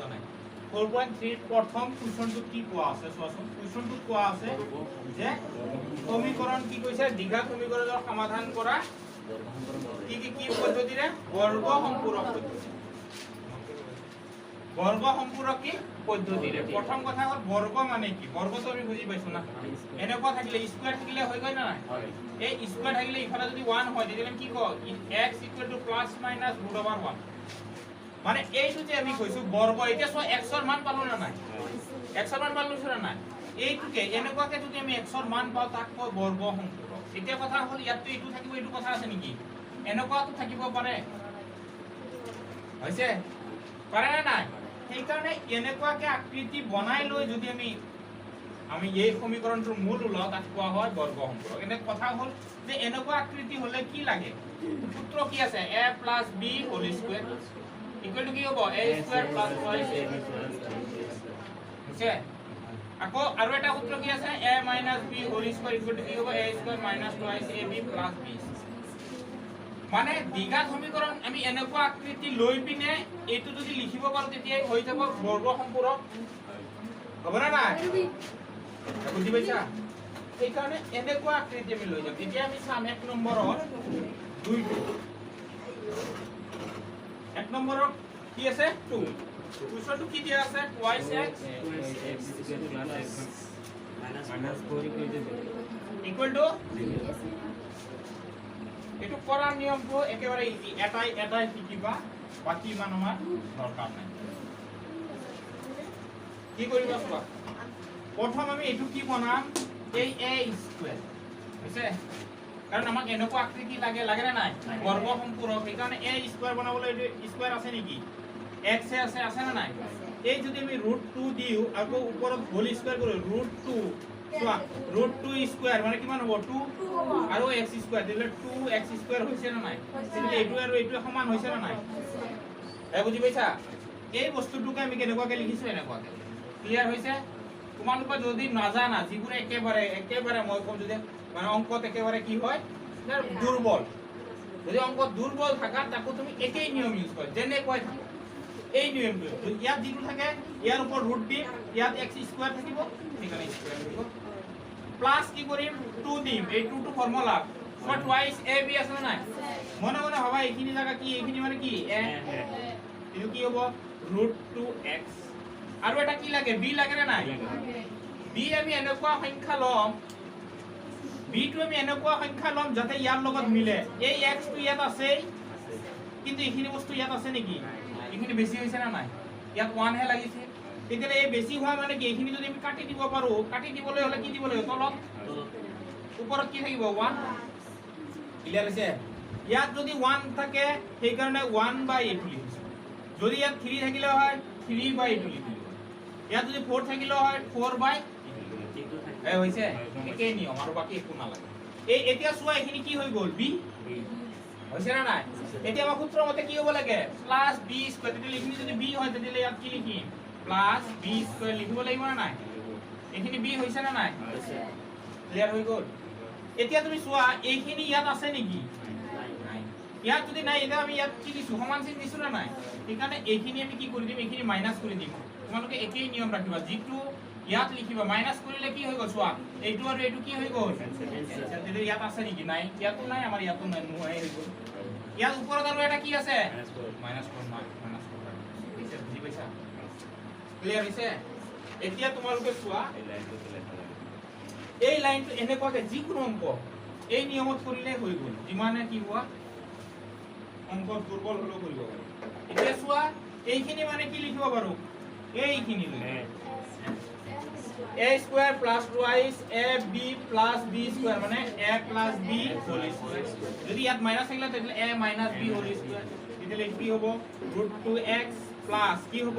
বুজা নাই 4.3 প্ৰথম কুৱেশ্যনটো কি কোৱা আছে চোৱাচোন কুৱেশ্যনটো কোৱা আছে যে সমীকৰণ কি কৈছে দ্বিঘাত সমীকৰণৰ সমাধান কৰা কি পদ্ধতিৰে বৰ্গ সম্পূৰক পদ্ধতি বৰ্গ সম্পূৰক কি পদ্ধতিৰে প্ৰথম কথা হ'ল বৰ্গ মানে কি বৰ্গটো আমি বুজি পাইছো না এনেকুৱা থাকিলে স্কয়ার থাকিলে হৈ গয় না এই স্কয়ার থাকিলে ইফালে যদি 1 হয় তেতিয়া কি কয় x ±√1 মানে এইটো যে আমি কৈছো বর্গ এটা সো x ৰ মান পালো না নাই x ৰ মান পালো না নাই এইটোকে এনেকুৱাকে যদি আমি x ৰ মান পাও তাক কয় বৰ্গ সম্পূৰক এতিয়া কথা হ'ল ইয়াতো এইটো থাকিব এইটো কথা আছে নেকি এনেকুৱাটো থাকিব পাৰে হৈছে পাৰে না নাই সেইকাৰণে এনেকুৱাকে আকৃতি বনাই লৈ যদি আমি এই সমীকৰণটোৰ মূল ওলাও তাক কোৱা হয় বৰ্গ সম্পূৰক এনে কথা হ'ল যে এনেকুৱা আকৃতি হলে কি লাগে সূত্ৰ কি আছে a + b whole square equal to কি হ'ব a² + 2ab হৈছে আকৌ আৰু এটা সূত্ৰ কি আছে a - b whole square equal to কি হ'ব a² - 2ab + b মানে দ্বিঘাত সমীকৰণ আমি এনেকুৱা আকৃতি লৈ পিনে এটো যদি লিখিব পাৰো তেতিয়া হৈ যাব বৰ্গ সম্পূৰক হ'ব না নাই বুজি পাইছা এই কাৰণে এনেকুৱা আকৃতি আমি লৈ যাম এতিয়া আমি চাম 1 নম্বৰৰ 2 1 নম্বৰৰ কি আছে 2 কুৱেশ্যনটো কি দিয়া আছে twice x equal to এটো কৰাৰ নিয়মটো একেবাৰে ইজি এটাই শিকিবা বাকি মান আমাৰ দৰকাৰ নাই কি কৰিবা চোৱা প্ৰথম আমি এটো কি বনাম এই a² হৈছে কাৰণ আমাক এনেকুৱা আকৃতি লাগে না নাই বৰ্গ সম্পূৰক সেইকাৰণে a² বনাবলৈ এটো স্কয়াৰ আছে নেকি x আছে না নাই এই যদি আমি √2 দিও আকৌ ওপৰত হোল স্কয়াৰ কৰো √2 চোৱা √2² মানে কিমান হ'ব 2 আৰু x² দিলে 2x² হৈছে না নাই তেতিয়া এইটো আৰু এইটো সমান হৈছে না নাই বুজি পাইছা এই বস্তুটোকে আমি কেনেকুৱাকে লিখিছো এনেকুৱাকে ক্লিয়াৰ হৈছে তোমালোকে যদি নাজানা যিবোৰ একেবাৰে মই কম যদি মানে অংকত একেবাৰে কি হয় দুৰ্বল যদি অংকত দুৰ্বল থাকা তাকো তুমি একেই নিয়ম ইউজ কৰা যেনেকৈ থাকা এই নিয়মটো ইয়াত যিটো থাকে ইয়াৰ ওপৰ ৰুট দিম ইয়াত x² থাকিব সেইকাৰণে স্কয়াৰ থাকিব প্লাস কি কৰিম 2 দিম এই 2 টো ফৰ্মুলা সো টুৱাইস ab আছে না নাই মনে মনে ভাবা এইখিনি জায়গা কি এইখিনি মানে কি a এটো কি হ'ব √2x আৰু এটা কি লাগে b লাগে না নাই b আমি এনেকুৱা সংখ্যা লম b টো আমি এনেকুৱা সংখ্যা লম যাতে ইয়াৰ লগত মিলে এই x টো ইয়াত আছে কিন্তু এইখিনি বস্তু ইয়াত আছে নেকি এইখিনি বেছি হৈছে না নাই ইয়াত 1 হে লাগিছে তেতিয়া এই বেছি হোৱা মানে কি এইখিনি যদি আমি কাটি দিব পাৰো কাটি দিবলৈ হলে কি দিব লাগিব তলত ওপৰত কি থাকিব 1 ক্লিয়াৰ হৈছে ইয়াত যদি 1 থাকে সেই কাৰণে 1/8 লিখিছো যদি ইয়াত 3 থাকিলে হয় 3/8 লিখিলো ইয়াত যদি 4 থাকিলে হয় 4/8 এই হৈছে একে নিয়ম আৰু বাকি একো নালাগে এই এতিয়া চোৱা এইখিনি কি হৈ গ'ল b হৈছে না নাই এতিয়া আমাৰ সূত্ৰ মতে কি হ'ব লাগে +b² তেতিয়া এইখিনি যদি b হয় তেতিয়া ইয়াত কি লিখিম +b² লিখিব লাগিব না নাই এইখিনি b হৈছে না নাই ক্লিয়াৰ হৈ গ'ল এতিয়া তুমি চোৱা এইখিনি ইয়াত আছে নেকি নাই ইয়াত যদি নাই এটা আমি ইয়াত কি দিছো সমান চিন দিছো না নাই সেইকাৰণে এইখিনি আমি কি কৰি দিম এইখিনি মাইনাস কৰি দিম তোমালোকে একেই নিয়ম ৰাখিবা যিটো ইয়াত লিখিবা মাইনাস কৰিলে কি হৈ গ'ল চোৱা এইটো আৰু এইটো কি হৈ গ'ল তেতিয়া ইয়াত আছে নেকি নাই ইয়াতো নাই আমাৰ ইয়াতো নাই নোহাই হৈ গ'ল ইয়াত ওপৰত আৰু এটা কি আছে -4 বুজি পাইছা ক্লিয়াৰ হৈছে এতিয়া তোমালোকে চোৱা এই লাইনটো এনেকুৱাকে যিকোনো অংক এই নিয়মত কৰিলে হৈ গ'ল যিমানে কি হোৱা অংক দুৰ্বল হলেও কৰিব পাৰি এতিয়া চোৱা এইখিনি মানে কি লিখিব পাৰো এইখিনি a² + twice ab + b² মানে a + b হোল স্কয়ার যদি ইয়াত মাইনাস থাকিলে তেতিয়া a - b হোল স্কয়ার তেতিয়া কি হ'ব √2x প্লাস কি হ'ব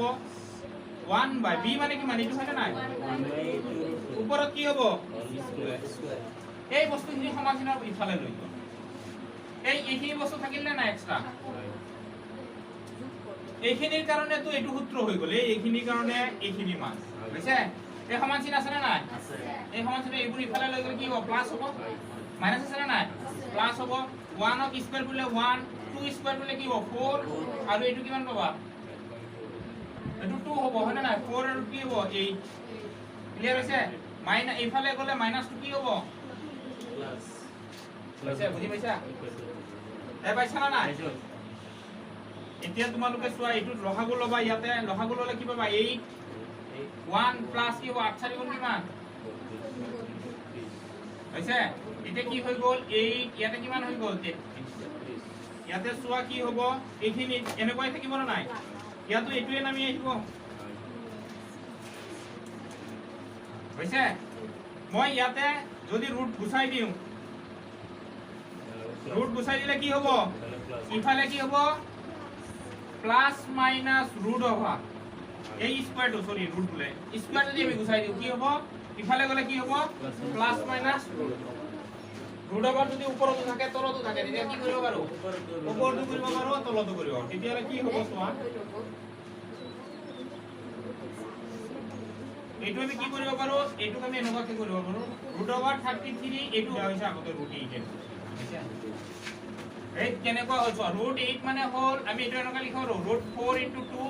1/b মানে কি মানে এইটো হয় না নাই ওপৰত কি হ'ব এই বস্তুখিনি সমাধানৰ ইফালে লৈ যোৱা এইখিনি বস্তু থাকিলে না এক্সট্ৰা এইখিনিৰ কাৰণে তো এইটো সূত্ৰ হৈ গ'ল এইখিনিৰ কাৰণে এইখিনি মান বুজিছে এই সমান চিন আছে না নাই আছে এই সমান চিন এইবোৰ ইফালে লৈ গ'লে কি হ'ব প্লাস হ'ব মাইনাস আছে না নাই প্লাস হ'ব 1 ক স্কয়াৰ কৰিলে 1 2 স্কয়াৰ কৰিলে কি হ'ব 4 আৰু এইটো কিমান পাবা এইটো 2 হ'ব হয় না নাই 4 আৰু কি হ'ব 8 ক্লিয়াৰ হৈছে মাইনাস এইফালে গলে মাইনাস কি হ'ব প্লাস হৈছে বুজি পাইছা এই পাইছা না নাই এতিয়া তোমালোকে চোৱা এইটো লসাগু লবা ইয়াতে লসাগু ললে কি পাবা 8 1 প্লাস কি হ'ব 8 4 গুণ কিমান হৈছে এতিয়া কি হৈ গল 8 ইয়াতে কিমান হৈ গল 33 ইয়াতে চোৱা কি হ'ব এইখিনি এনেকৈ থাকিব না নাই ইয়াতো এইটোৱে নামি আহিব হৈছে মই ইয়াতে যদি ৰুট গুছাই দিও ৰুট গুছাই দিলে কি হ'ব ইফালে কি হ'ব প্লাস মাইনাস ৰুট অভাৰ এই স্কয়াৰটো সৰি ৰুট বুলে স্কয়াৰ যদি আমি গুছাই দিও কি হ'ব ইফালে গলে কি হ'ব প্লাস মাইনাস ৰুট অভাৰ যদি ওপৰতো থাকে তলতো থাকে তেতিয়া কি কৰিব পাৰো ওপৰতো কৰিব পাৰো তলতো কৰিব তেতিয়া কি হ'ব চোৱা এইটো আমি কি কৰিব পাৰো এইটো আমি এনেকুৱাকে কৰিব পাৰো √33 এইটো হৈছে আগতে √8 এই কেনেকুৱা হ'ল চোৱা √8 মানে হ'ল আমি এইটো এনেকুৱা লিখো √4 * 2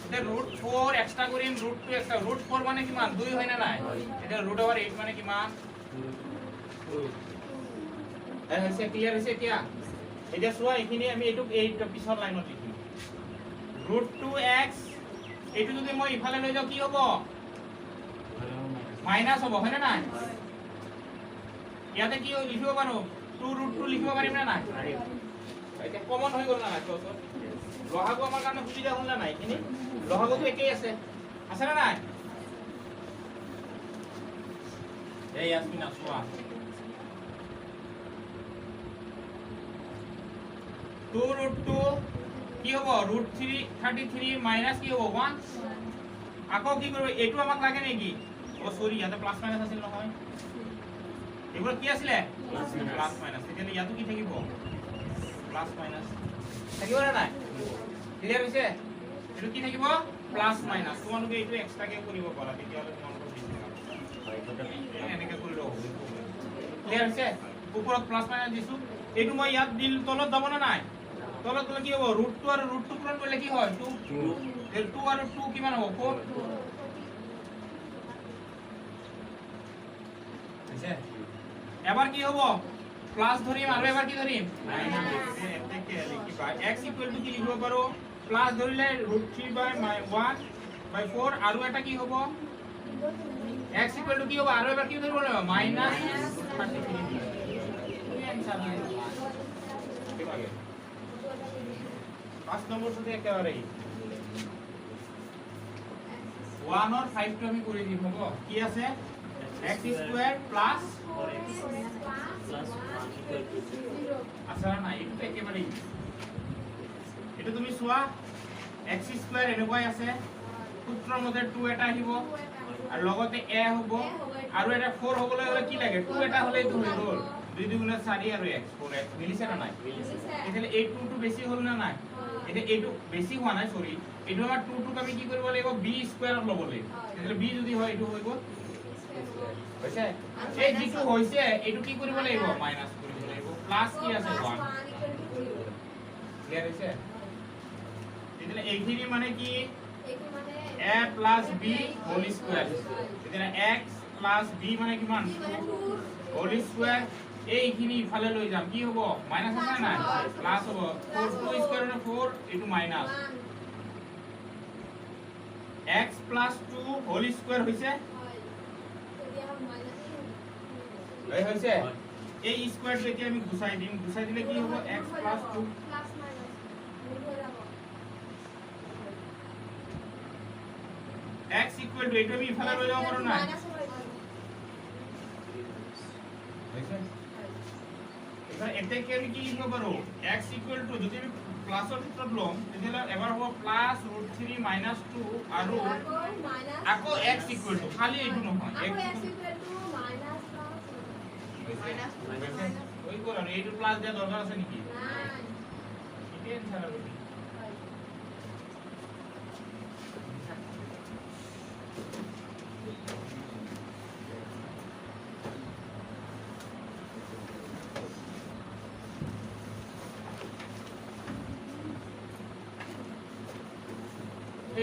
এটা √4 এক্সট্ৰা কৰিম √2 এক্সট্ৰা √4 মানে কিমান 2 হয় না নাই এটা √8 মানে কিমান 2 এই হৈছে ক্লিয়াৰ হৈছে এতিয়া এতিয়া চোৱা এইখিনি আমি এইটো পিছৰ লাইনত লিখিম √2x এইটো যদি মই ইফালে লৈ যাও কি হ'ব মাইনাস হ'ব হয় না নাই ইয়াতে কি লিখিব পাৰো 2√2 লিখিব পাৰিম না নাই এটা কমন হৈ গল না তো লহাগু আমাৰ কাৰণে সুবিধা হ'ল না নাই এখিনি লহাগুটো একেই আছে না নাই এই আসমিনা সোয়া 2√2 কি হ'ব √33 মাইনাস কি হ'ব 1 আকৌ কি কৰিব এটো আমাক লাগে নেকি ও সরি ইয়াতে প্লাস মাইনাস আছিল নহয় এগুলো কি আছিল প্লাস মাইনাস তেতিয়ালে ইয়াতো কি থাকিব প্লাস মাইনাস থাকিব না নাই ক্লিয়াৰ হৈছে এটো কি থাকিব প্লাস মাইনাস তোমালোকে এটো এক্সট্ৰা কে কৰিব পাৰা তেতিয়ালে তোমালোকৰ বেছি এনেকে কৰি লও ক্লিয়াৰ হৈছে ওপৰত প্লাস মাইনাস দিছো এটো মই ইয়াত দিল তলত যাব না নাই তলত কি হ'ব √2 আৰু √2 পূৰণ কৰিলে কি হয় 2 এৰ 2 আৰু 2 কিমান হ'ব 4 আছে এবাৰ কি হ'ব প্লাস ধৰিম আৰু এবাৰ কি ধৰিম মাইনাস এতে লিখিবা x = কি লিখিব পাৰো প্লাস ধৰিলে √3/1/4 আৰু এটা কি হ'ব x = কি হ'ব আৰু এবাৰ কি ধৰিব লাগিব -33 এই आंसर হয় ঠিক আছে 5 নম্বৰ সাথে একেবাৰে 1 और 5 টো আমি কৰি দিম হ'ব কি আছে x² + 4x + 1 আচ্ছা না এইটো একেবারে এটা তুমি চোৱা x² এনেকৈ আছে সূত্ৰৰ মতে 2 এটা আহিব আৰু লগতে a হ'ব আৰু এটা 4 হ'বলৈ হলে কি লাগে 2 এটা হলেই ধৰি গল 2 2 গুণে 4 আৰু x 4x মিলিছে না নাই এখানে এই 2 টো বেছি হল না নাই এটা এইটো বেছি হোৱা নাই সৰি এইটো আমাৰ 2 টো আমি কি কৰিব লাগিব b² ল'ব লাগিব তেতিয়ালে b যদি হয় এইটো হৈ গল হৈছে এই যেটো হৈছে এইটো কি কৰিব লাগিব মাইনাস কৰিব লাগিব প্লাস কি আছে 1 ক্লিয়াৰ হৈছে তেতিয়ালে এইখিনি মানে কি a + b হোল স্কয়ার তেতিয়ালে x + b মানে কিমান হোল স্কয়ার এইখিনি ইফালে লৈ যাম কি হ'ব মাইনাস আছে না প্লাস হ'ব 4 2 square 4 into minus x + 2 whole square হৈছে এই হৈছে এই স্কয়ারটো এতিয়া আমি গুছাই দিম গুছাই দিলে কি হ'ব x + 2 x = এইটো আমি ইফালে লৈ যাব পাৰো না হৈছে এবাৰ এতে কি আমি কি লিখিব পাৰো x = যদি আমি প্লাসৰ ক্ষেত্ৰত লম তেতিয়ালে এবাৰ হ'ব প্লাস √3 - 2 আৰু আকৌ x = খালি এইটো নহয় x মাইনাস ওই কোন আর এইটো প্লাস দিয়া দরকার আছে নেকি না এটাই आंसर হবে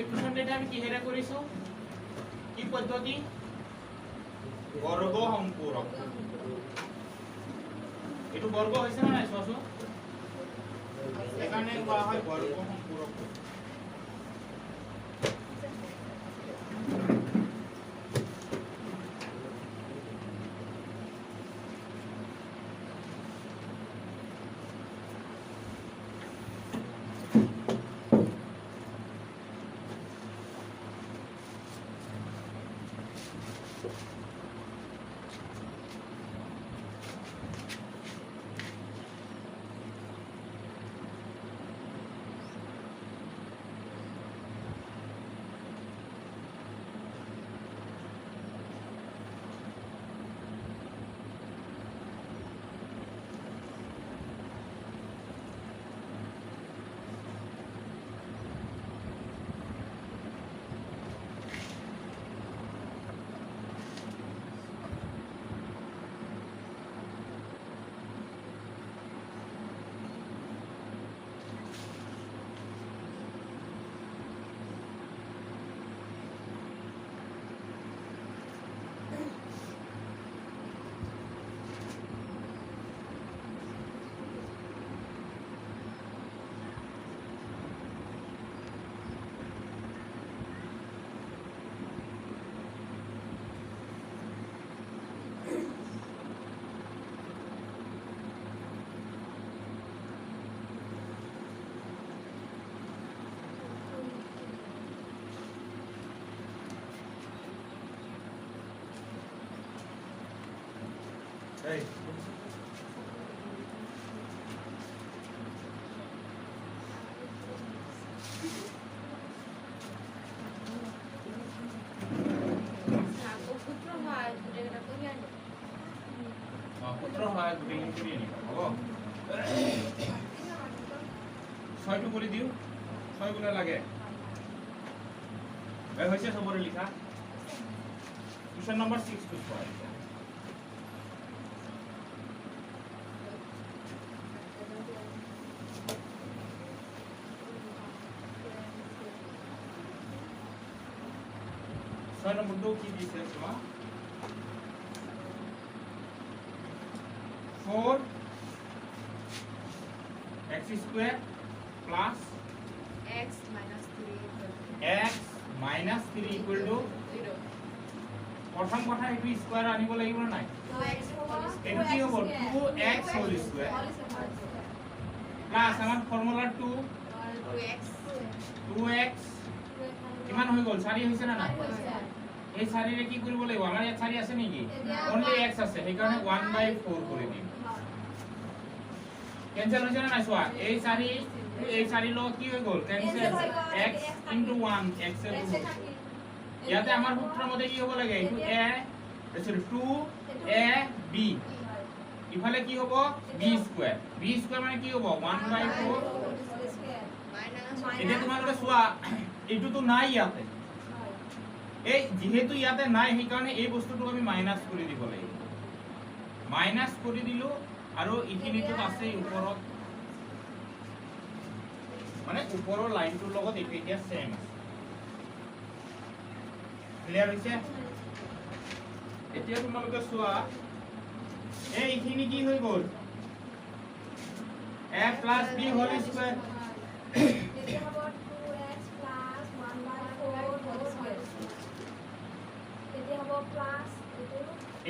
কোৱেশ্যন এটা আমি কিহেৰে কৰিছো কি পদ্ধতি বৰ্গ সম্পূৰক এটো বৰ্গ হৈছে না নাই চোৱাছো এখানে কোৱা হয় বৰ্গ সম্পূৰক Hey. পুত্ৰ হয় গুটেখিনি কৰি আনিব হ'ব 6টো কৰি দিও 6 গুণে লাগে এই হৈছে সবৰে লিখা কোৱেশ্যন নম্বৰ 6 টো চোৱা 6 নম্বৰটো কি দিছে চোৱা 4 x square plus x minus 3 equal to 0 প্ৰথম কথা এটো স্কয়াৰ আনিব লাগিব নাই এটো কি হ'ব 2x whole square প্লাস আমাৰ ফৰ্মুলা 2x কিমান হৈ গল 4 হৈছে না নাই এই 4 ৰে কি কৰিব লাগিব আমাৰ ইয়াত 4 আছে নেকি only x আছে সেই কাৰণে 1/4 কৰি দিম कैंसिल হৈছে না নাই সোয়া এই 4 লগ কি হৈ গল कैंसिल x * 1 x এর ইয়াতে আমার সূত্র মতে কি হ'ব লাগে এটো a এছৰ 2a b ইফালে কি হ'ব b স্কয়ার মানে কি হ'ব 1/4 এটা তোমালোকে সোয়া এটো তো নাই ইয়াতে এই যেহেতু ইয়াতে নাই সেই কাৰণে এই বস্তুটো আমি মাইনাস কৰি দিব লাগিব মাইনাস কৰি দিলো আৰু ইনফিনিটি আছে ওপৰত মানে ওপৰৰ লাইনটোৰ লগত এটো এতিয়া সেম আছে ক্লিয়াৰ হৈছে এতিয়া তোমালোকে চোৱা এই ইনফিনিটি কি হৈ গল a + b হোল স্কয়াৰ এতিয়া হ'ব 2x + 1/4 হোল স্কয়াৰ এতিয়া হ'ব প্লাস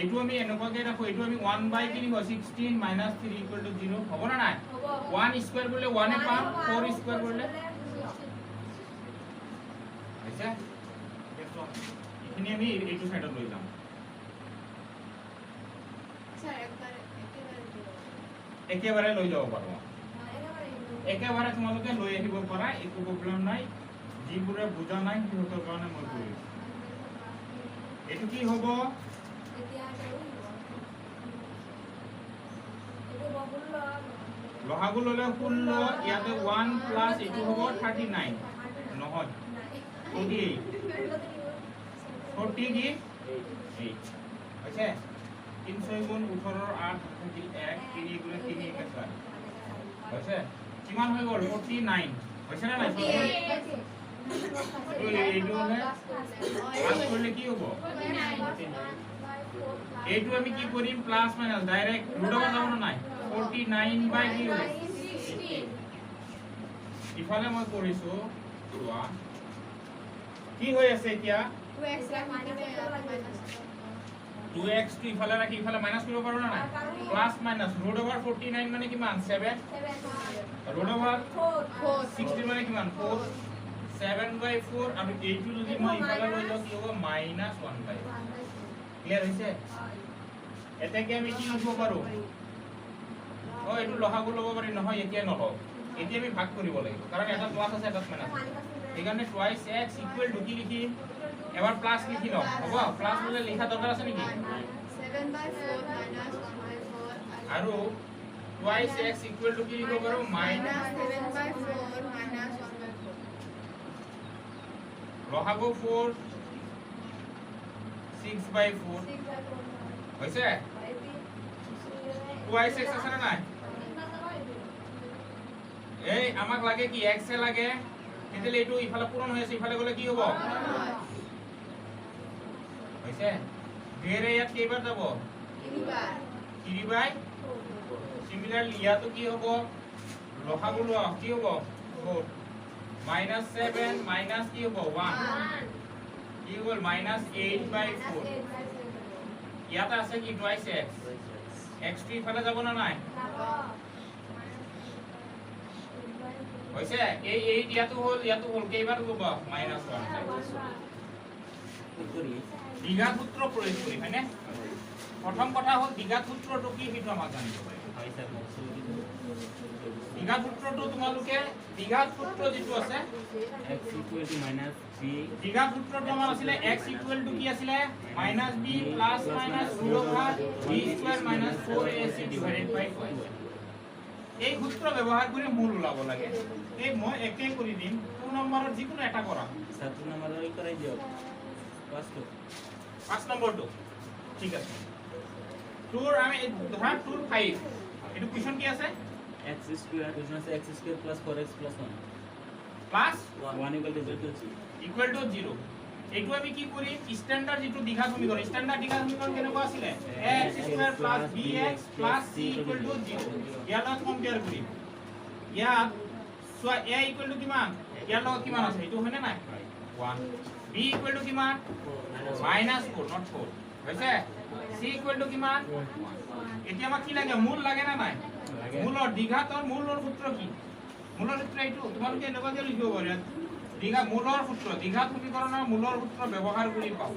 এটো আমি এনেকুৱাকে ৰাখো এটো আমি 1/3 16 - 3 = 0 হ'ব না নাই 1 স্কয়ার কৰিলে 1 এ পাম 4 স্কয়াৰ কৰিলে আচ্ছা দেখো এখানে আমি এইটো সাইডত লৈ যাম স্যাৰ একেবাৰে লৈ যাব পাৰো একেবাৰে তোমালোকে লৈ আহিব পাৰা একো প্ৰবলেম নাই যিবোৰে বুজা নাই সিহঁতৰ কাৰণে মই কৰিম এটো কি হ'ব লহাগু ললে 16 ইয়াতে 1 প্লাস এটো হ'ব 39 নহয় 40 কি 8 আছে 300 গুণ 18 ৰ 8 থাকি 1 3 গুণ 3 1 4 আছে কিমান হৈ গল 49 হৈছে না নাই এইটো মানে প্লাস করলে কি হবো এইটো আমি কি করিম plus minus direct root over যাব না নাই 49 বাই কি হবে 16 ইফালে মই কৰিছো চোৱা কি হৈ আছে এতিয়া 2x টো ইফালে ৰাখি ইফালে মাইনাস কৰিব পাৰো না নাই প্লাস মাইনাস ৰুট ওভাৰ 49 মানে কিমান 7 ৰুট ওভাৰ 16 মানে কিমান 4 7/4 আৰু এইটো যদি মই ইফালে লৈ যাও কি হ'ব -1/4 ক্লিয়াৰ হৈছে এটাকে আমি কি লিখিব পাৰো ও এইটো লহাগু লব পাৰি নহয় এতিয়া নলও এতিয়া আমি ভাগ কৰিব লাগিব কাৰণ এটা প্লাস আছে এটা মাইনাস এইকাৰণে টুৱাইস x ইকুৱেল টু কি লিখিম এবাৰ প্লাস লিখি লও হ'ব প্লাস হলে লিখা দৰকাৰ আছে নেকি 7/4 -1/4 আৰু টুৱাইস x ইকুৱেল টু কি লিখিব পাৰো -7/4 -1/4 লহাগু 4 6/4 হৈছে টুৱাইস x আছে না নাই এই আমাক লাগে কি x এ লাগে তেতিয়ালে এইটো ইফালে পূৰণ হৈ আছে ইফালে গলে কি হ'ব হৈছে ডেৰে ইয়াত কেইবাৰ যাব তিনিবাৰ সিমিলাৰলি ইয়াতো কি হ'ব লহাগু লোৱা কি হ'ব 4 -7 মাইনাস কি হ'ব 1 কি হ'ল -8/4 ইয়াত আছে কি টুৱাইস x x টো ইফালে যাব না নাই হৈছে এই ইয়াতো হ'ল কেইবাৰ যাব -1 দ্বিঘাত সূত্র প্রয়োগ করি হয়নে প্রথম কথা হল দ্বিঘাত সূত্রটো কি সেইটো আমাক জানিব লাগিব দ্বিঘাত সূত্রটো তোমালোকে দ্বিঘাত সূত্র যেটো আছে x equal to minus b দ্বিঘাত সূত্রটো আমাৰ আছিল x equal to কি আছিল -b plus minus root over b square minus 4ac divided by 5 এই সূত্র ব্যবহার করে মূল ওলাব লাগে এই মই একে কৰি দিম 2 নম্বৰৰ যিকোনো এটা কৰা 7 নম্বৰৰ কৰাই দিও 5 নম্বৰটো ঠিক আছে টুৰ আমি ধৰা টুৰ 5 এটো কোৱেশ্চন কি আছে x square is not x square plus 4x plus 1 plus 1 equal to 0 এইটো আমি কি করি স্ট্যান্ডার্ড যেটো দ্বিঘাত সমীকরণ স্ট্যান্ডার্ড দ্বিঘাত সমীকরণ কেনেকুৱা আছিল x square plus bx plus c equal to 0 ইয়াৰ লগত কম্পেয়াৰ কৰিম ইয়াত সোয়া a ইকুয়াল টু কিমান ইয়াৰ লগত কিমান আছে এইটো হয়নে নাই 1 b ইকুয়াল টু কিমান -4 not 4 হৈছে c ইকুয়াল টু কিমান এতিয়া আমাক কি লাগে মূল লাগে না নাই মূলৰ দ্বিঘাতৰ মূলৰ সূত্ৰ কি মূলৰ সূত্ৰ এইটো তোমালোকে এনেকুৱাকে লিখিব পাৰা দ্বিঘাত মূলৰ সূত্ৰ দ্বিঘাত সমীকৰণৰ মূলৰ সূত্ৰ ব্যৱহাৰ কৰি পাও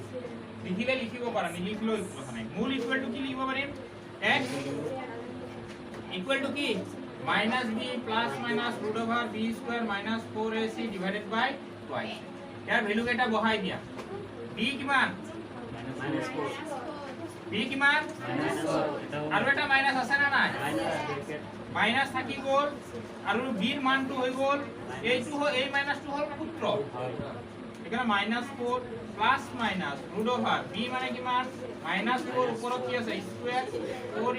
লিখিলে লিখিব পাৰা নিলিখিলেও কথা নাই মূল ইকুৱেল টু কি লিখিব পাৰিম x ইকুৱেল টু কি -b plus minus √ b square minus 4ac divided by twice ইয়াৰ ভ্যালু কেটা বহাই দিয়া b কিমান minus 4 b কিমান আৰু এটা মাইনাস আছে না নাই মাইনাস থাকি গল আৰু b ৰ মানটো হৈ গল এইটো এই মাইনাসটো হল সূত্ৰ এখানে -4 প্লাস মাইনাস √ b মানে কিমান -4 ওপৰত কি আছে স্কয়ার 4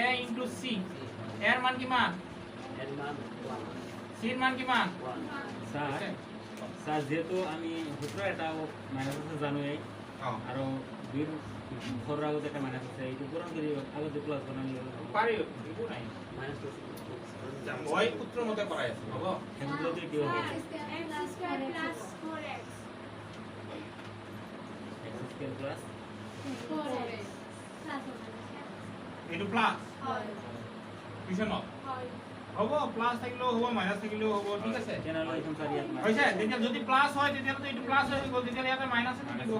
a c এর মান কিমান c এর মান কিমান স্যার যেহেতু আমি সূত্র এটা মাইনাস আছে জানোই আৰু দুই ঘৰৰ আগত এটা মাইনাস আছে এইটো পূৰণ কৰি আগতে প্লাস বনালি পাৰি একো নাই মাইনাস মই সূত্ৰ মতে কৰাই আছো হ'ব সূত্ৰটো কি হ'ব x square plus 4x x square plus 4x এইটো প্লাস হয় পিছনত হয় হ'ব প্লাস থাকিলেও হ'ব মাইনাস থাকিলেও হ'ব ঠিক আছে তেনেহ'লে এইখন চাৰি ইয়াত হৈছে তেতিয়া যদি প্লাস হয় তেতিয়া তো এইটো প্লাস হৈ গ'ল তেতিয়া ইয়াতে মাইনাস থাকিব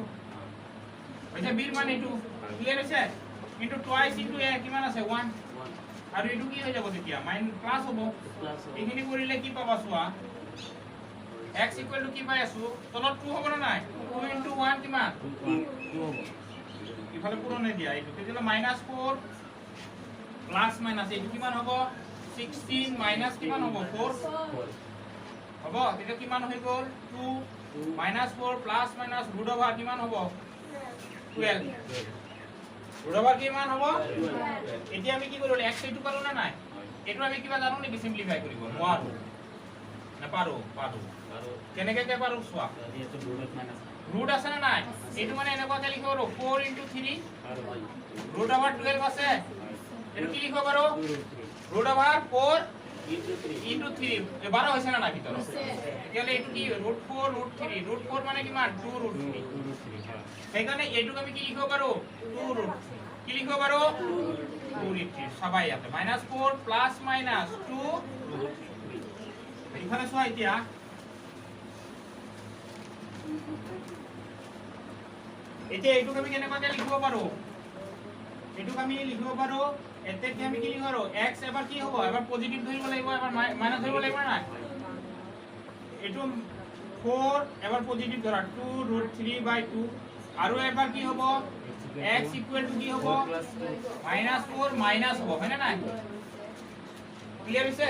হৈছে b ৰ মান এইটো ক্লিয়াৰ হৈছে কিন্তু টুৱাইস ইনটু a কিমান আছে 1 আৰু এইটো কি হৈ যাব তেতিয়া প্লাস হ'ব এইখিনি কৰিলে কি পাবা চোৱা x ইকুৱেল টু কি পাই আছো তলত 2 হ'ব না নাই 2 ইনটু 1 কিমান 2 হ'ব ইফালে পূৰণে দিয়া এইটো তেতিয়া -4 প্লাস মাইনাস এইটো কিমান হ'ব 16 মাইনাস কিমান হ'ব 4 হ'ব তেতিয়া কিমান হৈ গ'ল 2 -4 প্লাস মাইনাস √ কিমান হ'ব 12 √ কিমান হ'ব এতিয়া আমি কি কৰিলো x এইটো পালো না নাই এইটো আমি কিবা জানো নেকি সিম্পলিফাই কৰিব নোৱাৰো না পাৰো আৰু কেনেকে কে পাৰো চোৱা এইটো ৰুট মাইনাস ৰুট আছে না নাই এইটো মানে এনেকুৱাকে লিখিব পাৰো 4 * 3 আৰু ৰুট ওভাৰ 12 আছে এটো কি লিখিব পাৰো ৰুট ওভাৰ 4 into 3 12 হৈছে না নাই ভিতৰত এতিয়ালে এটো কি ৰুট 4 ৰুট 3 ৰুট 4 মানে কিমান 2 ৰুট 3 সেইকাৰণে এটুক আমি কি লিখিব পাৰো 2 ৰুট কি লিখিব পাৰো 2 ৰুট 3 সবাই ইয়াতে -4 প্লাস মাইনাস 2 ৰুট 3 এইখানে চোৱা এতিয়া এতিয়া এইটুক আমি কেনেকৈ লিখিব পাৰো এইটুক আমি লিখিব পাৰো এতে কি আমি কি লিখিব পাৰো x এবাৰ কি হ'ব এবাৰ পজিটিভ ধৰিব লাগিব এবাৰ মাইনাস ধৰিব লাগিব না এটো 4 এবাৰ পজিটিভ ধৰা 2 √3/2 আৰু এবাৰ কি হ'ব x ইকুৱেল টু কি হ'ব -4 মাইনাস হ'ব হয় না নাই ক্লিয়াৰ হৈছে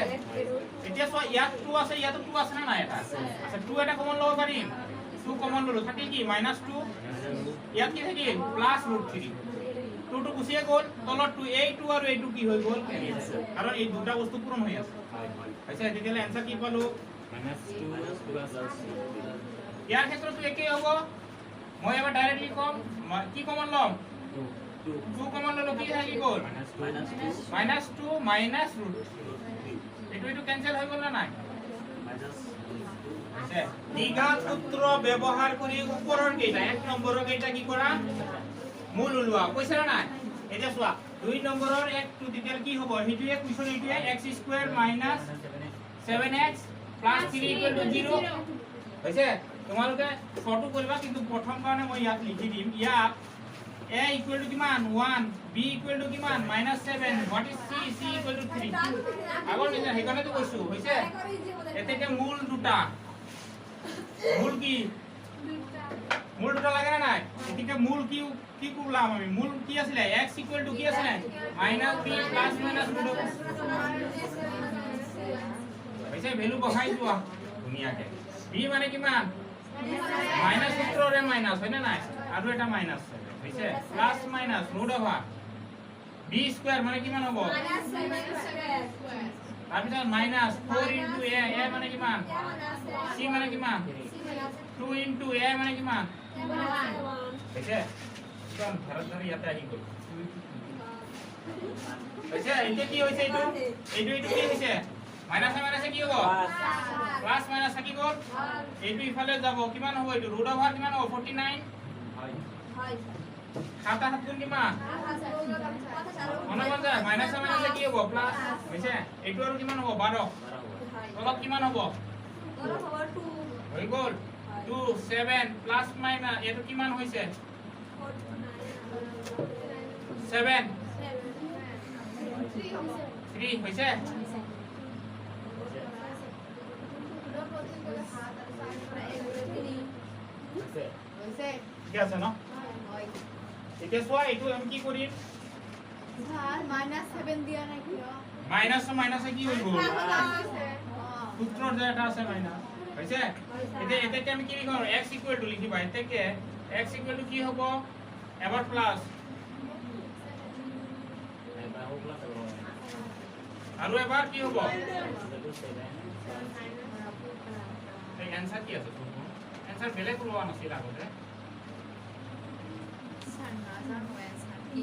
এতিয়া চোৱা ইয়াত 2 আছে ইয়াত 2 আছে না নাই এটা আচ্ছা 2 এটা কমন ল'ব পাৰিম 2 কমন ল'লো থাকিল কি -2 ইয়াত কি থাকিল +√3 2 টো গুছিয়ে গ'ল তলত 2 এই 2 আৰু এই 2 কি হৈ গ'ল কাৰণ এই দুটা বস্তু পূৰণ হৈ আছে আচ্ছা তেতিয়ালে आंसर কি পালো -2 ইয়াৰ ক্ষেত্ৰটো একেই হ'ব মই এবাৰ ডাইৰেক্টলি কম কি কমন ল'ম 2 কমন ল'লো কি থাকি গ'ল -2 -√3 এটো ক্যান্সেল হৈ গ'ল না নাই আচ্ছা দ্বিঘাত সূত্র ব্যবহার কৰি ওপৰৰ কেইটা এক নম্বৰৰ কেইটা কি কৰা মূল উলোৱা কৈছে না নাই এতিয়া চোৱা 2 নম্বৰৰ 1 টু দিলে কি হ'ব হেতুয়ে কুৱেশ্যন এইটোয়ে x² - 7x + 3 = 0 হৈছে তোমালোকে ফটো কৰিবা কিন্তু প্ৰথম কাৰণে মই ইয়াত লিখি দিম ইয়াত a = কিমান 1 b = কিমান -7 what is c c = 3 আগৰ নিচিনা সেইকাৰণে তো কৈছো হৈছে এতেকে মূল দুটা মূল কি মূল দুটা লাগে না নাই এতিকে মূল কি কি করলাম আমি মূল কি আছিল x = কি আছিল -b + -√। হৈছে ভ্যালু বহাই যোৱা ধুনিয়াকে b মানে কিমান মাইনাস সূত্ৰৰে মাইনাস হয় না নাই আৰু এটা মাইনাস হৈছে প্লাস মাইনাস √/b² মানে কিমান হ'ব তাৰপিছত -4 * a মানে কিমান c মানে কিমান 2 * a মানে কিমান হৈছে কোন ধৰধৰি ইয়াতে আহি গ'ল হৈছে এতিয়া কি হৈছে এইটো কি হৈছে মাইনাস মাইনাস কি হ'ব প্লাস মাইনাস কি গ'ল এইটো ইফালে যাব কিমান হ'ব এইটো √/, কিমান হ'ব 49 হয় খাতা হাত কোন কিমান মনে মন যায় মাইনাস মাইনাস কি হ'ব প্লাস হৈছে এইটো আৰু কিমান হ'ব 12 তলত কিমান হ'ব হৈ গ'ল 2 7 প্লাস মাইনাস এটো কিমান হৈছে 7 3 হৈছে ঠিক আছে ন এতিয়া চোৱা এইটো আমি কি কৰিম স্যার -7 দিয়া নাই কিয় মাইনাস মাইনাসে কি হৈ গ'ল সূত্ৰৰ যে এটা আছে মাইনাস হৈছে এতিয়া এটাকে আমি কি লিখিম x = লিখিবা এটাকে x = কি হ'ব এবাৰ প্লাস আৰু এবাৰ কি হ'ব এই आंसर কি আছে आंसर বেলেগ লোৱা নাছিল আগতে স্যাৰ না জানো স্যাৰ কি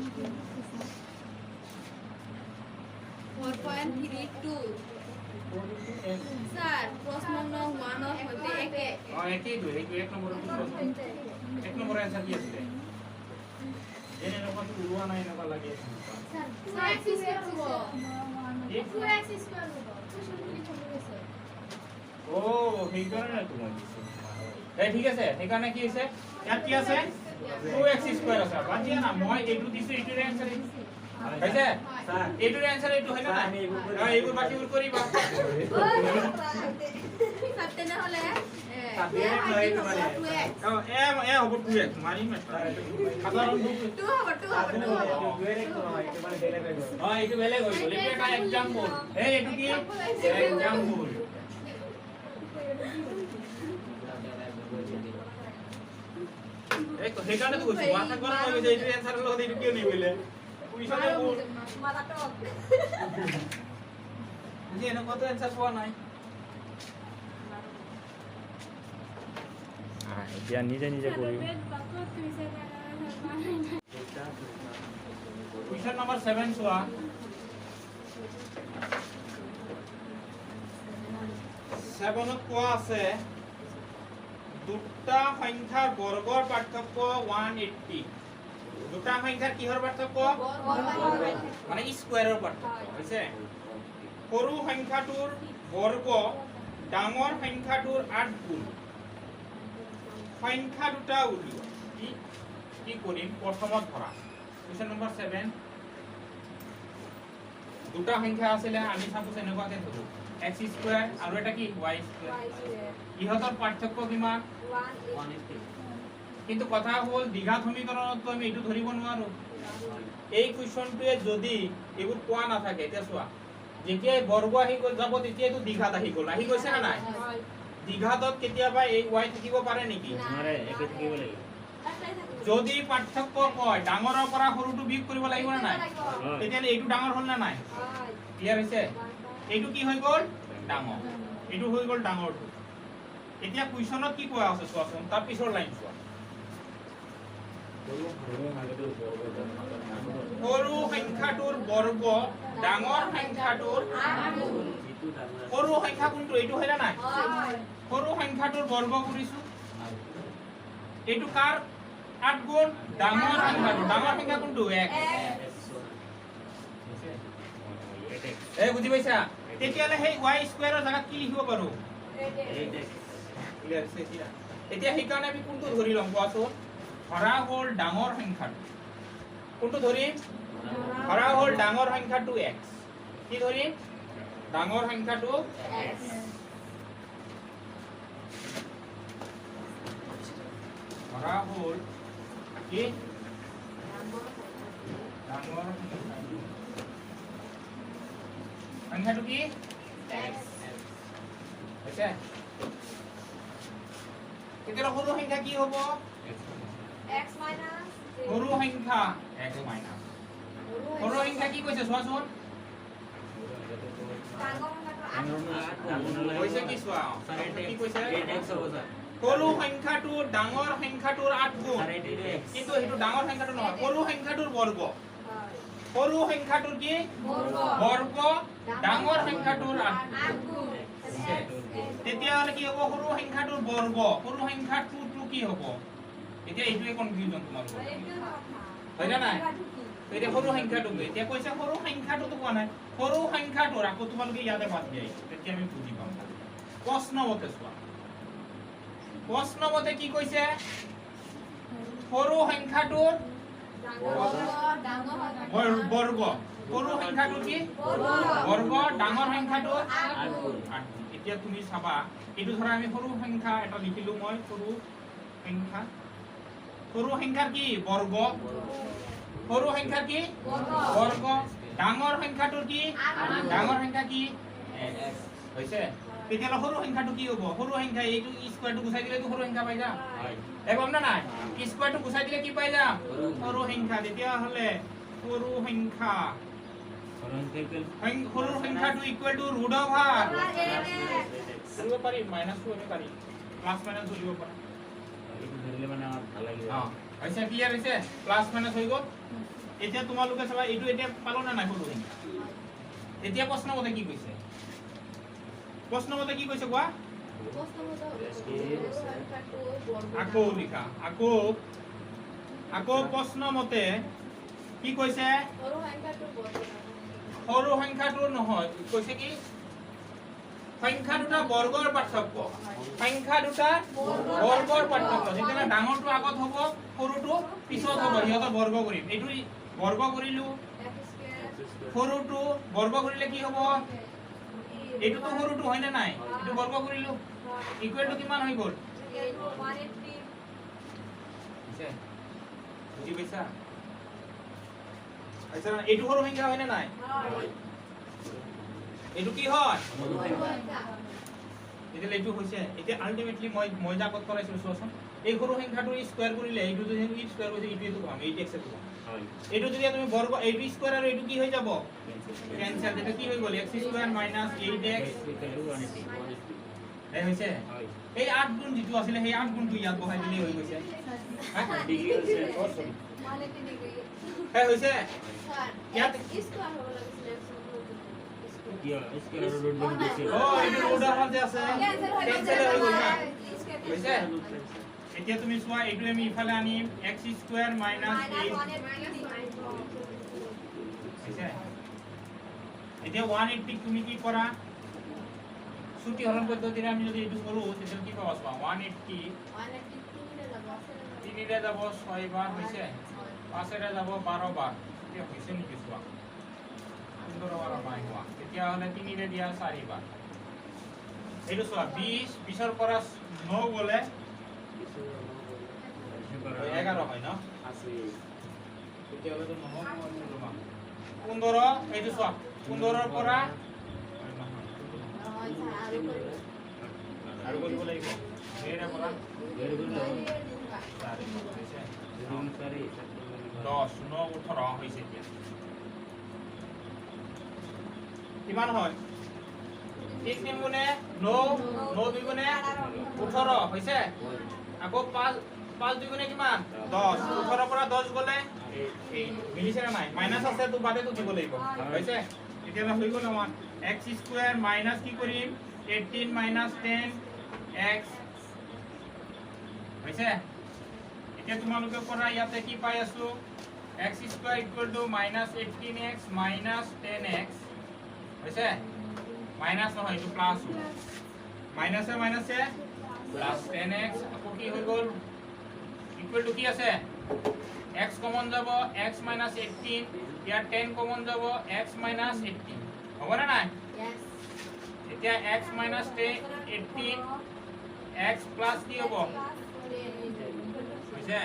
4.32 স্যাৰ প্ৰশ্ন নং 1 হতে একে একেই দুই এই এক নম্বৰ এক নম্বৰ आंसर কি আছে এনে নকত লোৱা নাই নবা লাগে স্যাৰ x স্কয়াৰ হ'ব 2x স্কয়াৰ হ'ব কোশ্চেনগুলি কমে গেছে ও সেই কাৰণে তুমি দিছো এই ঠিক আছে সেই কাৰণে কি হৈছে ইয়াত কি আছে 2x² আছে বাজি না মই এইটো দিছো এইটোৰ आंसर হৈছে স্যাৰ এইটোৰ आंसर এইটো হয় না এইবোৰ বাকিবোৰ কৰিবা সত্য না হলে এ হ'ব 2x মাৰি সাধাৰণ 2 হ'ব 2 হ'ব এইটো বেলেগ হৈ গ'ল এটা एग्जांपल এইটো কি एग्जांपल এই সেইকাৰণে তো কৈছো মাথা গৰম হৈ গৈছে এইটো आंसर লগত এইটো কিয় নিমিলে কুইছন মাথা টক যে এনেকুৱা তো आंसर পোৱা নাই এতিয়া নিজে নিজে কৰিম কুৱেশ্যন নম্বৰ 7 চোৱা 7ত কোৱা আছে দুটা সংখ্যাৰ বৰ্গৰ পাৰ্থক্য 180 দুটা সংখ্যাৰ কিহৰ পাৰ্থক্য মানে স্কয়াৰৰ পাৰ্থক্য হৈছে সৰু সংখ্যাটোৰ বৰ্গ ডাঙৰ সংখ্যাটোৰ 8 গুণ সংখ্যা দুটা উলিওৱা কি কৰিম প্ৰথমত ধৰা কুৱেশ্যন নম্বৰ 7 দুটা সংখ্যা আছিলে আমি সাপোজ এনেকুৱাকে ধৰো x স্কয়াৰ আৰু এটা কি y স্কয়াৰ ইহঁতৰ পাৰ্থক্য কিমান 180 কিন্তু কথা হ'ল দ্বিঘাত সমীকৰণত আমি এইটো ধৰিব নোৱাৰো এই কুৱেশ্যনটোৱে যদি এইবোৰ কোৱা নাথাকে এতিয়া চোৱা যেতিয়া বৰ্গ আহি গ'ল যাব তেতিয়া এইটো দ্বিঘাত আহি গৈছে না নাই দ্বিঘাতত কেতিয়াবা এই y থাকিব পাৰে নেকি নোৱাৰে একে থাকিব লাগিব যদি পাৰ্থক্য কয় ডাঙৰৰ পৰা সৰুটো বিয়োগ কৰিব লাগিব না নাই তেতিয়া এইটো ডাঙৰ হ'ল না নাই ক্লিয়াৰ হৈছে এইটো কি হৈ গ'ল ডাঙৰ এইটো হৈ গ'ল ডাঙৰটো এতিয়া কুৱেশ্যনত কি কোৱা আছে চোৱাচোন তাৰ পিছৰ লাইন চোৱা সৰু সংখ্যাটোৰ বৰ্গ ডাঙৰ সংখ্যাটোৰ সৰু সংখ্যা কোনটো এইটো হয় না নাই সৰু সংখ্যাটোৰ বৰ্গ কৰিছো এইটো কাৰ 8 গুণ ডাঙৰ সংখ্যা কোনটো 1 এই বুজি পাইছা তেতিয়ালে সেই y স্কয়াৰৰ জাগাত কি লিখিব পাৰো 8x ক্লিয়াৰ হৈছে এতিয়া সেইকাৰণে আমি কোনটো ধৰি লম কোৱাচোন ধৰা হ'ল ডাঙৰ সংখ্যাটো কোনটো ধৰিম ধৰা হ'ল ডাঙৰ সংখ্যাটো x কি ধৰিম ডাঙৰ সংখ্যাটো x ধৰা হ'ল কি ডাঙৰ সংখ্যাটো কি x হৈছে এতিয়া সৰু সংখ্যা কি হ'ব x minus সৰু সংখ্যা x minus সৰু সংখ্যা কি কৈছে চোৱাচোন কৈছে কি চোৱা কি কৈছে 8x হ'ব স্যাৰ সৰু সংখ্যাটো ডাঙৰ সংখ্যাটোৰ 8 গুণ কিন্তু হেতু ডাঙৰ সংখ্যাটো নহয় সৰু সংখ্যাটোৰ বৰ্গ সৰু সংখ্যাটোৰ কি বৰ্গ ডাঙৰ সংখ্যাটোৰ 8 গুণ তেতিয়া হলে কি হ'ব সৰু সংখ্যাটোৰ বৰ্গ সৰু সংখ্যাটো কি হ'ব এতিয়া এইটোৱে কনফিউজন তোমাৰ হয় না নাই এতিয়া সৰু সংখ্যাটো এতিয়া কৈছে সৰু সংখ্যাটো কোৱা নাই সৰু সংখ্যাটোৰ আকৌ তোমালোকে ইয়াতে বাদ দিয়া তেতিয়া আমি বুজি পাম প্ৰশ্নমতে চোৱা প্ৰশ্নমতে কি কৈছে সৰু সংখ্যাটোৰ বৰ্গ সৰু সংখ্যাটোৰ কি বৰ্গ ডাঙৰ সংখ্যাটোৰ 8 গুণ এতিয়া তুমি চাবা এইটো ধৰা আমি সৰু সংখ্যা এটা লিখিলো মই সৰু সংখ্যাৰ কি বৰ্গ সৰু সংখ্যাৰ কি বৰ্গ ডাঙৰ সংখ্যাটোৰ কি ডাঙৰ সংখ্যা কি x হৈছে তেতিয়া সৰু সংখ্যাটো কি হ'ব সৰু সংখ্যা এইটো স্কয়াৰটো গুছাই দিলে তো সৰু সংখ্যা পাই যাম একদম না নাই স্কয়াৰটো গুছাই দিলে কি পাই যাম সৰু সংখ্যা তেতিয়া হলে সৰু সংখ্যা সৰু সংখ্যাটো ইকুৱেল টু ৰুট অভাৰ কৰিব পাৰি মাইনাস কৰিব পাৰি প্লাস মাইনাস কৰিব পাৰি এইটো ধৰিলে মানে আমাৰ ভাল লাগিব হৈছে ক্লিয়াৰ হৈছে প্লাস মাইনাস হৈ গ'ল এতিয়া তোমালোকে চাবা এইটো এতিয়া পালো না নাই সৰু সংখ্যা এতিয়া প্ৰশ্নমতে কি কৈছে প্ৰশ্নমতে কি কৈছে কোৱা আকৌ লিখা আকৌ প্ৰশ্নমতে কি কৈছে সৰু সংখ্যাটোৰ নহয় কৈছে কি সংখ্যা দুটা বৰ্গৰ পাৰ্থক্য সংখ্যা দুটা বৰ্গৰ পাৰ্থক্য যেতিয়া ডাঙৰটো আগত হ'ব সৰুটো পিছত হ'ব ইহঁতৰ বৰ্গ কৰিম এইটো বৰ্গ কৰিলো সৰুটো বৰ্গ কৰিলে কি হ'ব এইটো তো সৰুটো হয় না নাই এইটো বৰ্গ কৰিলো ইকুৱেল টু কিমান হৈ গ'ল 180 বুজি পাইছা আচ্ছা এইটো সৰু সংখ্যা হয় না নাই এইটো কি হয় এতিয়া এইটো হৈছে এতিয়া আলটিমেটলি মই যা কত কৰাইছো চোৱাচোন এই সৰু সংখ্যাটো স্কয়াৰ কৰিলে এইটো যদি ই স্কয়াৰ কৰিছে এইটো পাম 8x এটো হয় এইটো যদি তুমি বৰ্গ 8 স্কয়াৰ আৰু এইটো কি হৈ যাব ক্যান্সেল এটা কি হৈ গ'ল x স্কয়াৰ - 8x = 180 এই হৈছে হয় এই 8 গুণ যেটো আছিল সেই 8 গুণটো ইয়াত বহাই দিলে হৈ গৈছে ডিগ্ৰী হৈছে মানে কি ডিগ্ৰী হে হৈছে স্যাৰ ইয়াত স্কয়াৰ হ'ব লাগিছিল কি স্কয়াৰ ৰুট বনি দিছে ও এই ৰুট অফ যে আছে কেনসেল হৈ গ'ল না হৈছে এতিয়া তুমি চোৱা এইটো আমি ইফালে আনিম x² - 8 হৈছে এতিয়া 180 তুমি কি কৰা ছুটি হৰণ পদ্ধতিৰে আমি যদি এইটো কৰো তেতিয়া কি পাবা চোৱা 180 3 ৰে যাব 6 বাৰ হৈছে 5 ৰে যাব 12 বাৰ এতিয়া হৈছে নেকি চোৱা 15 বাৰ নাই হোৱা তেতিয়া হলে 3 ৰে দিয়া 4 বাৰ এইটো চোৱা 20 ৰ পৰা 9 গলে 11 হয় ন আছে তেতিয়া হলে 15 এইটো চোৱা 15 ৰ পৰা আৰু কৰিব লাগিব এৰে পৰা 10 9 18 হৈছে এতিয়া কিমান হয় 3 3 গুণে 9 9 2 গুণে 18 হৈছে আকৌ 5 5 2 গুণে কিমান 10 18 পৰা 10 গলে এই মিলিছে না নাই মাইনাস আছে তো বাদে তো দিব লাগিব হৈছে এতিয়া হৈ গ'ল আমাৰ x² মাইনাস কি কৰিম 18 minus 10 x হৈছে এতিয়া তোমালোকে কৰা ইয়াতে কি পাই আছো x² = -18x - 10x হৈছে মাইনাস নহয় এটো প্লাস মাইনাসে মাইনাসে প্লাস 10x আকৌ কি হৈ গ'ল ইকুয়াল টু কি আছে x কমন যাব x - 18 ইয়াৰ 10 কমন যাব x - 18 হ'ব না নাই এতিয়া x - 18 x প্লাস কি হ'ব বুঝছে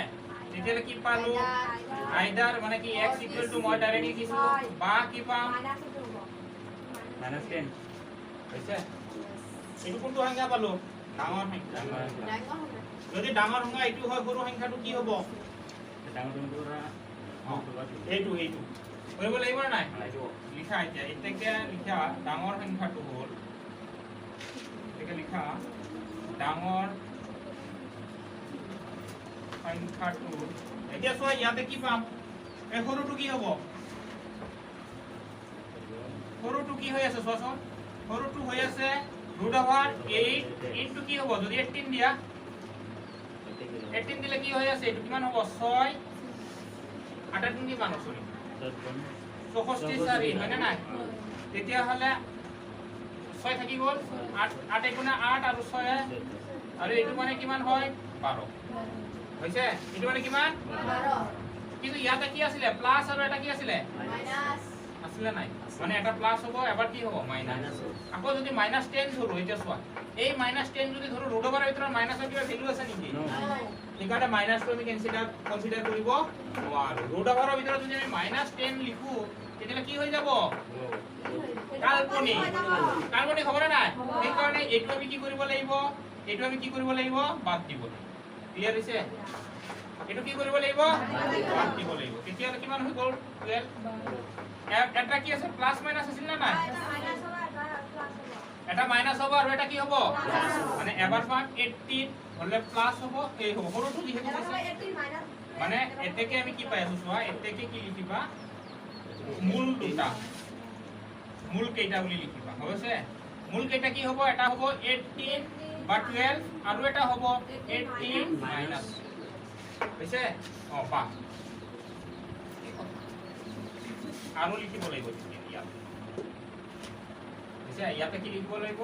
তেতিয়া কি পালো আইদার মানে কি x = মই ডাইরেক্টলি কিছু বা কি পাম -10 বুঝছে এটো কোনটো সংখ্যা পালো ডাঙৰ সংখ্যা যদি ডাঙৰ সংখ্যা এটো হয় সৰু সংখ্যাটো কি হ'ব ডাঙৰ সংখ্যাটো এইটো কৰিব লাগিব না নাই লিখা এতিয়া এতেকে লিখা ডাঙৰ সংখ্যাটো হ'ল এতেকে লিখা ডাঙৰ সংখ্যাটো এতিয়া চোৱা ইয়াতে কি পাম এই সৰুটো কি হ'ব সৰুটো কি হৈ আছে চোৱাচোন সৰুটো হৈ আছে √8 ইনটু কি হ'ব যদি 18 দিয়া 18 দিলে কি হৈ আছে এটো কিমান হ'ব 6 8 কি মান সরি 64 হয় না নাই তেতিয়া হলে 6 থাকি গল 8 গুণে 8 আৰু 6 আৰু এটো মানে কিমান হয় 12 হৈছে এটো মানে কিমান 12 কিন্তু ইয়াতে কি আছিল প্লাস আৰু এটা কি আছিল মাইনাস আছিল নাই মানে এটা প্লাস হ'ব এবাৰ কি হ'ব মাইনাস আকৌ যদি -10 ধৰো এটা চোৱা এই -10 যদি ধৰো √ৰ ভিতৰত মাইনাসৰ কিবা ভ্যালু আছে নেকি সেইকাৰণে মাইনাসটো আমি কনসিডাৰ কৰিব নোৱাৰো √ৰ ভিতৰত যদি আমি -10 লিখো তেতিয়া কি হৈ যাব কাল্পনিক হ'ব না নাই সেইকাৰণে এইটো আমি কি কৰিব লাগিব বাদ দিব ক্লিয়াৰ হৈছে এটো কি কৰিব লাগিব বাদ দিব লাগিব তেতিয়া কিমান হৈ গ'ল 12 এটা কি আছে প্লাস মাইনাস আছিল না নাই এটা মাইনাস হ'ব আৰু এটা কি হ'ব মানে এবাৰ পাম 18 হলে প্লাস হ'ব এই হ'ব সৰুটো লিখিব আছে মানে এতেকে আমি কি পাই আছো চোৱা এতেকে কি লিখিবা মূল দুটা মূল কেইটা বুলি লিখিবা হৈছে মূল কেইটা কি হ'ব এটা হ'ব 18 বা 12 আৰু এটা হ'ব 18 মাইনাস হৈছে পা আৰু লিখিব লাগিব ইয়াত হৈছে ইয়াতে কি লিখিব লাগিব